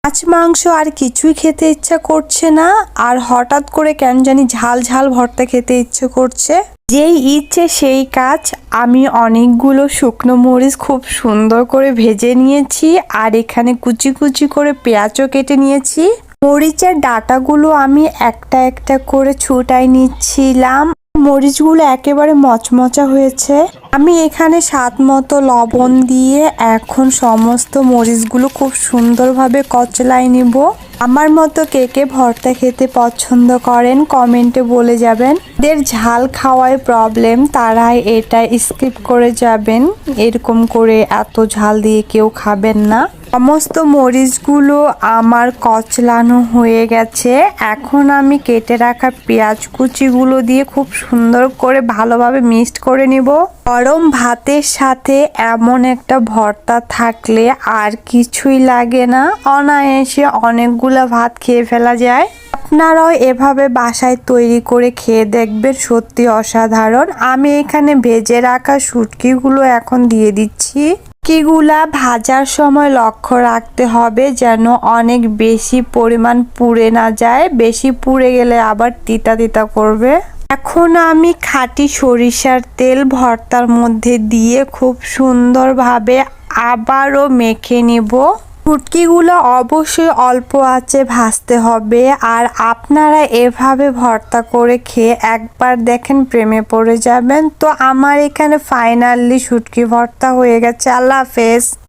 মাছ মাংস আর কিছুই খেতে ইচ্ছা করছে না, আর হঠাৎ করে কেন জানি ঝাল ঝাল ভর্তা খেতে ইচ্ছে করছে। যেই ইচ্ছে সেই কাজ। আমি অনেকগুলো শুকনো মরিচ খুব সুন্দর করে ভেজে নিয়েছি, আর এখানে কুচি কুচি করে পেঁয়াজও কেটে নিয়েছি। মরিচের ডাঁটাগুলো আমি একটা একটা করে ছুটাই নিচ্ছিলাম। মরিচগুলো একেবারে মচমচা হয়েছে। আমি এখানে স্বাদ মতো লবণ দিয়ে এখন সমস্ত মরিচগুলো খুব সুন্দরভাবে কচলাই নিব। আমার মতো কে কে ভর্তা খেতে পছন্দ করেন কমেন্টে বলে যাবেন। যাদের ঝাল খাওয়ায় প্রবলেম তারাই এটা স্কিপ করে যাবেন। এরকম করে এত ঝাল দিয়ে কেউ খাবেন না। সমস্ত মরিচগুলো আমার কচলানো হয়ে গেছে। এখন আমি কেটে রাখা পেঁয়াজ কুচিগুলো দিয়ে খুব সুন্দর করে ভালোভাবে মিক্সড করে নিব। গরম ভাতের সাথে এমন একটা ভর্তা থাকলে আর কিছুই লাগে না, অনায়াসে অনেকগুলো ভাত খেয়ে ফেলা যায়। আপনারাও এভাবে বাসায় তৈরি করে খেয়ে দেখবেন, সত্যি অসাধারণ। আমি এখানে ভেজে রাখা শুটকিগুলো এখন দিয়ে দিচ্ছি। শুটকিগুলা ভাজার সময় লক্ষ্য রাখতে হবে যেন অনেক বেশি পরিমাণ পুড়ে না যায়, বেশি পুড়ে গেলে আবার তিতা তিতা করবে। এখন আমি খাঁটি সরিষার তেল ভর্তার মধ্যে দিয়ে খুব সুন্দরভাবে আবারও মেখে নিব। শুটকিগুলো অবশ্যই অল্প আঁচে ভাজতে হবে। আর আপনারা এভাবে ভর্তা করে খেয়ে একবার দেখেন প্রেমে পড়ে যাবেন। তো আমার এখানে ফাইনালি শুটকি ভর্তা হয়ে গেছে। আল্লাহ হাফেজ।